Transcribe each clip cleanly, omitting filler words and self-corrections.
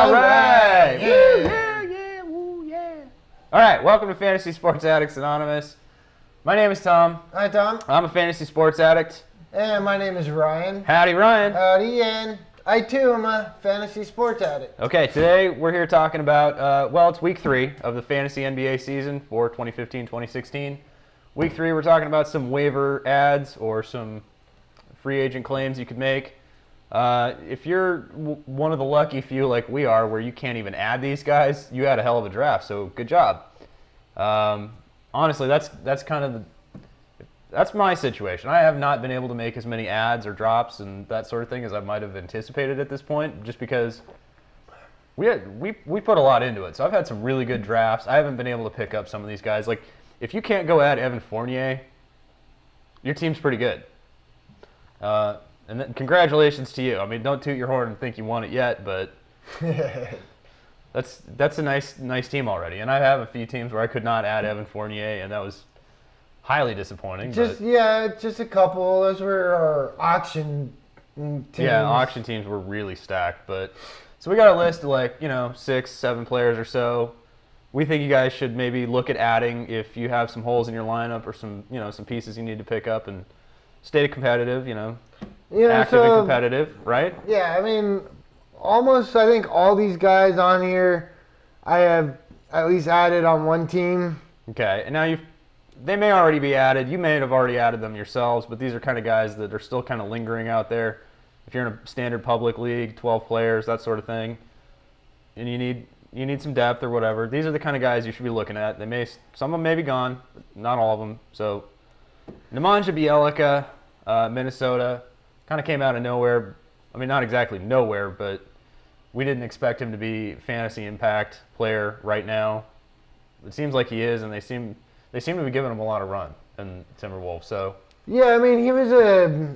All right. Yeah. Woo, yeah, woo, yeah. All right, welcome to Fantasy Sports Addicts Anonymous. My name is Tom. Hi, Tom. I'm a fantasy sports addict. And my name is Ryan. Howdy, Ryan. Howdy, Ian. I, too, am a fantasy sports addict. Okay, today we're here talking about, it's week 3 of the fantasy NBA season for 2015-2016. Week 3, we're talking about some waiver ads or some free agent claims you could make. If you're one of the lucky few like we are where you can't even add these guys, you had a hell of a draft, so good job. Honestly, that's my situation. I have not been able to make as many ads or drops and that sort of thing as I might have anticipated at this point, just because we put a lot into it. So I've had some really good drafts. I haven't been able to pick up some of these guys. Like, if you can't go add Evan Fournier, your team's pretty good. And then, congratulations to you. I mean, don't toot your horn and think you won it yet, but that's a nice team already. And I have a few teams where I could not add Evan Fournier, and that was highly disappointing. Just a couple. Those were our auction teams. Yeah, auction teams were really stacked. But so we got a list of 6, 7 players or so. We think you guys should maybe look at adding if you have some holes in your lineup or some pieces you need to pick up and stay competitive. Active and competitive, right? Yeah, I mean, almost I think all these guys on here, I have at least added on one team. Okay, and now they may already be added. You may have already added them yourselves, but these are kind of guys that are still kind of lingering out there. If you're in a standard public league, 12 players, that sort of thing, and you need some depth or whatever, these are the kind of guys you should be looking at. Some of them may be gone, not all of them. So Nemanja Bjelica, Minnesota, kind of came out of nowhere. I mean, not exactly nowhere, but we didn't expect him to be fantasy impact player right now. It seems like he is, and they seem to be giving him a lot of run in Timberwolves. So yeah, I mean, he was a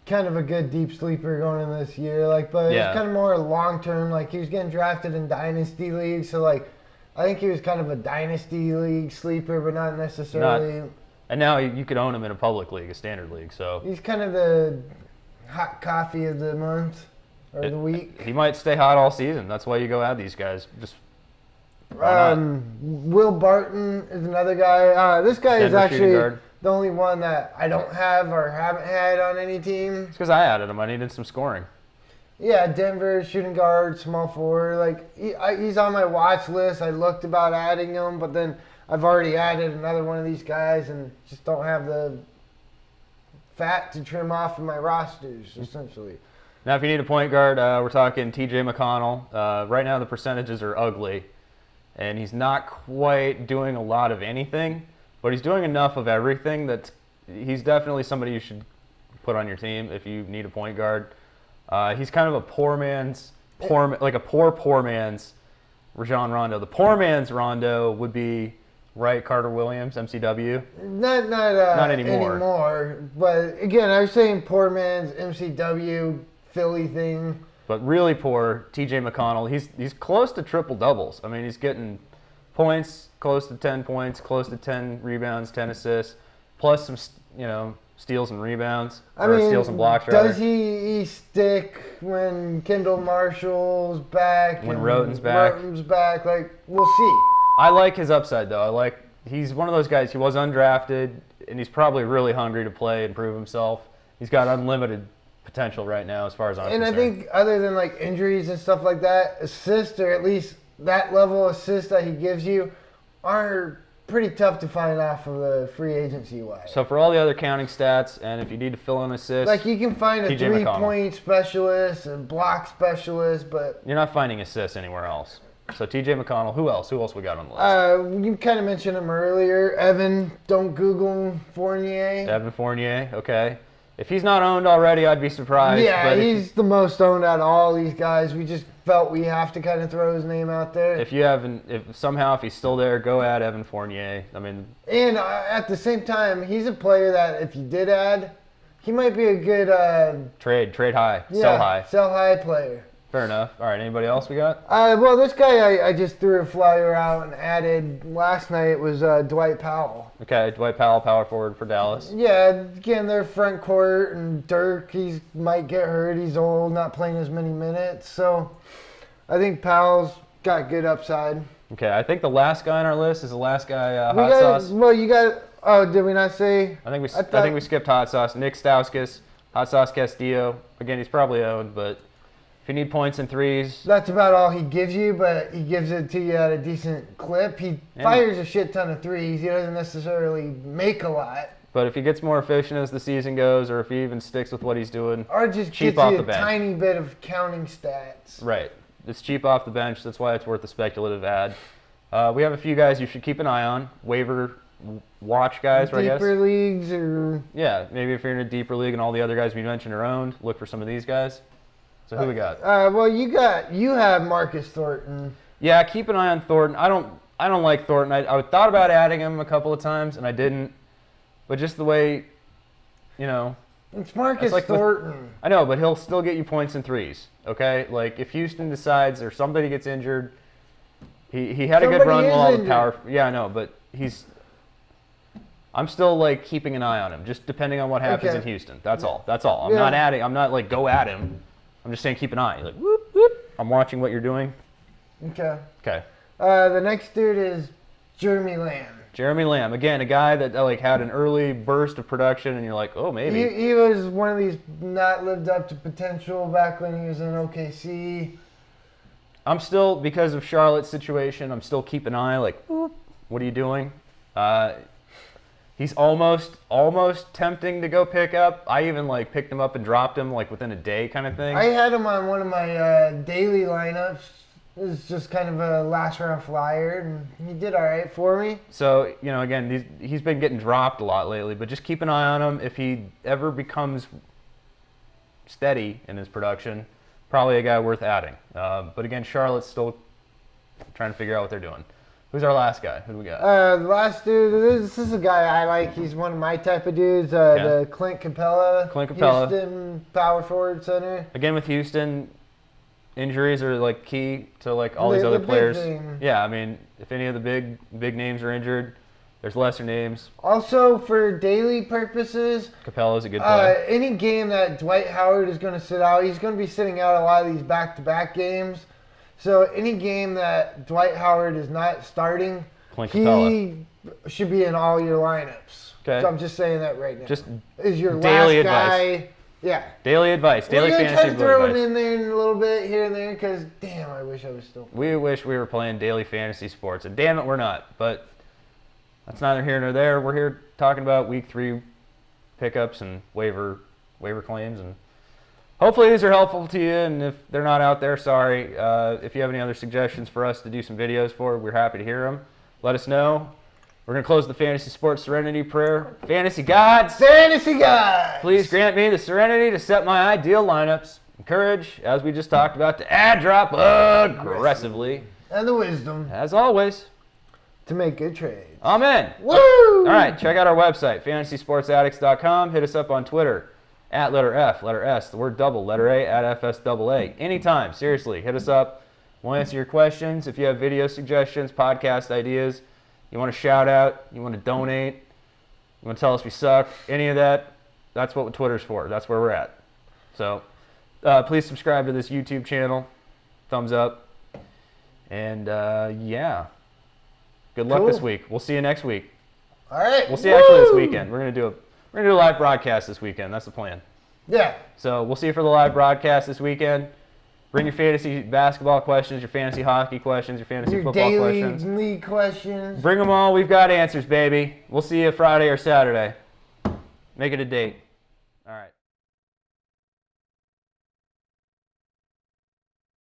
kind of a good deep sleeper going in this year, but it's kind of more long term. Like, he was getting drafted in dynasty leagues, so I think he was kind of a dynasty league sleeper, but not necessarily. And now you could own him in a public league, a standard league. So he's kind of the hot coffee of the month or the week. He might stay hot all season. That's why you go add these guys. Just Will Barton is another guy. This guy is actually the only one that I don't have or haven't had on any team. It's because I added him. I needed some scoring. Yeah, Denver, shooting guard, small forward. He's on my watch list. I looked about adding him, but then I've already added another one of these guys and just don't have the fat to trim off of my rosters, essentially. Now, if you need a point guard, we're talking T.J. McConnell. Right now, the percentages are ugly, and he's not quite doing a lot of anything, but he's doing enough of everything that he's definitely somebody you should put on your team if you need a point guard. He's kind of a poor man's Rajon Rondo. The poor man's Rondo would be, right, Carter Williams, MCW? Not anymore. But again, I was saying poor man's MCW Philly thing. But really poor T.J. McConnell. He's close to triple doubles. I mean, he's getting points, close to 10 points, close to 10 rebounds, 10 assists, plus some steals and rebounds, steals and blocks. Does he stick when Kendall Marshall's back? When Roten's back? We'll see. I like his upside, though. He's one of those guys. He was undrafted, and he's probably really hungry to play and prove himself. He's got unlimited potential right now, as far as I'm concerned. And I think other than injuries and stuff like that, assists, or at least that level of assist that he gives you, are pretty tough to find off of the free agency wise. So for all the other counting stats, and if you need to fill in assists, you can find a 3-point specialist, a block specialist, but you're not finding assists anywhere else. So T.J. McConnell, who else? Who else we got on the list? You kind of mentioned him earlier. Evan, don't Google Fournier. Evan Fournier, okay. If he's not owned already, I'd be surprised. Yeah, he's the most owned out of all these guys. We just felt we have to kind of throw his name out there. If he's still there, go add Evan Fournier. I mean, and at the same time, he's a player that if you did add, he might be a good trade high, sell high player. Fair enough. All right, anybody else we got? Well, this guy I just threw a flyer out and added last night was Dwight Powell. Okay, Dwight Powell, power forward for Dallas. Yeah, again, their front court, and Dirk, he might get hurt. He's old, not playing as many minutes. So I think Powell's got good upside. Okay, I think the last guy on our list is the last guy, We Hot got, Sauce. well, you got. Oh, did we not say? I think thought- we skipped Hot Sauce. Nick Stauskas, Hot Sauce Castillo. Again, he's probably owned, but if you need points and threes, That's about all he gives you, but he gives it to you at a decent clip. He fires a shit ton of threes. He doesn't necessarily make a lot. but if he gets more efficient as the season goes, or if he even sticks with what he's doing, Or just cheap gets off you the a bench. tiny bit of counting stats. Right. It's cheap off the bench. That's why it's worth a speculative ad. We have a few guys you should keep an eye on. Waiver watch guys, I guess. Deeper leagues or... Yeah, maybe if you're in a deeper league and all the other guys we mentioned are owned, look for some of these guys. So who we got? Well, you have Marcus Thornton. Yeah, keep an eye on Thornton. I don't like Thornton. I thought about adding him a couple of times and I didn't. But just the way, you know. It's Marcus like Thornton. I know, but he'll still get you points and threes. Okay, like if Houston decides or somebody gets injured, he had a good run while all the power. Yeah, I know, but I'm still like keeping an eye on him, just depending on what happens in Houston. That's all. That's all. I'm not like go at him. I'm just saying keep an eye. Like whoop whoop. I'm watching what you're doing. Okay. Okay. The next dude is Jeremy Lamb. Jeremy Lamb, again, a guy that like had an early burst of production, and you're like, oh, maybe. He was one of these not lived up to potential back when he was in OKC. I'm still, because of Charlotte's situation, I'm still keeping an eye, like, whoop, what are you doing? He's almost tempting to go pick up. I even like picked him up and dropped him like within a day kind of thing. I had him on one of my daily lineups. It was just kind of a last round flyer, and he did all right for me. So, you know, again, he's been getting dropped a lot lately, but just keep an eye on him. If he ever becomes steady in his production, probably a guy worth adding. But again, Charlotte's still trying to figure out what they're doing. Who's our last guy? Who do we got? The last dude, this is a guy I like. He's one of my type of dudes. The Clint Capella. Clint Capella. Houston power forward center. Again, with Houston, injuries are like key to like all these other players. Yeah, I mean, if any of the big names are injured, there's lesser names. Also, for daily purposes, Capella's a good player. Any game that Dwight Howard is going to sit out, he's going to be sitting out a lot of these back-to-back games. So any game that Dwight Howard is not starting, he should be in all your lineups. Okay. So I'm just saying that right now. Just is your daily last guy. Advice. Yeah. Daily advice. Daily fantasy advice. We're going to try to throw it in there a little bit here and there because, damn, I wish I was still. We wish we were playing daily fantasy sports. And damn it, we're not. But that's neither here nor there. We're here talking about week 3 pickups and waiver claims. And hopefully these are helpful to you. And if they're not out there, sorry. If you have any other suggestions for us to do some videos for, we're happy to hear them. Let us know. We're going to close the Fantasy Sports Serenity Prayer. Fantasy gods! Fantasy gods! Please grant me the serenity to set my ideal lineups. Encourage, as we just talked about, to add drop aggressively. And the wisdom. As always. To make good trades. Amen. Woo! All right, check out our website, fantasysportsaddicts.com. Hit us up on Twitter, at letter F, letter S, the word double, letter A, at FSAA. Anytime, seriously, hit us up. We'll answer your questions. If you have video suggestions, podcast ideas, you want to shout out, you want to donate, you want to tell us we suck, any of that, that's what Twitter's for. That's where we're at. So please subscribe to this YouTube channel. Thumbs up. And yeah, good luck this week. We'll see you next week. All right. We'll see you actually this weekend. We're gonna do a live broadcast this weekend. That's the plan. Yeah. So we'll see you for the live broadcast this weekend. Bring your fantasy basketball questions, your fantasy hockey questions, your fantasy football questions. Your daily league questions. Bring them all. We've got answers, baby. We'll see you Friday or Saturday. Make it a date. All right.